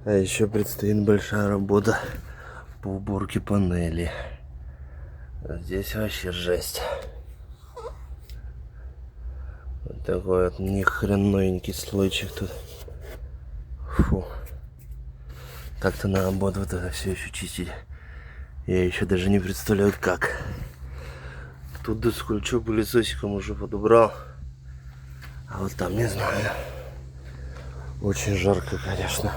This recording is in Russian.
А еще предстоит большая работа по уборке панели. Здесь вообще жесть. Вот такой вот нехренновенький слойчик тут. Фу. Так-то надо будет вот это все еще чистить. Я еще даже не представляю как. Тут доскольчу пылесосиком уже подобрал. А вот там не знаю. Очень жарко, конечно.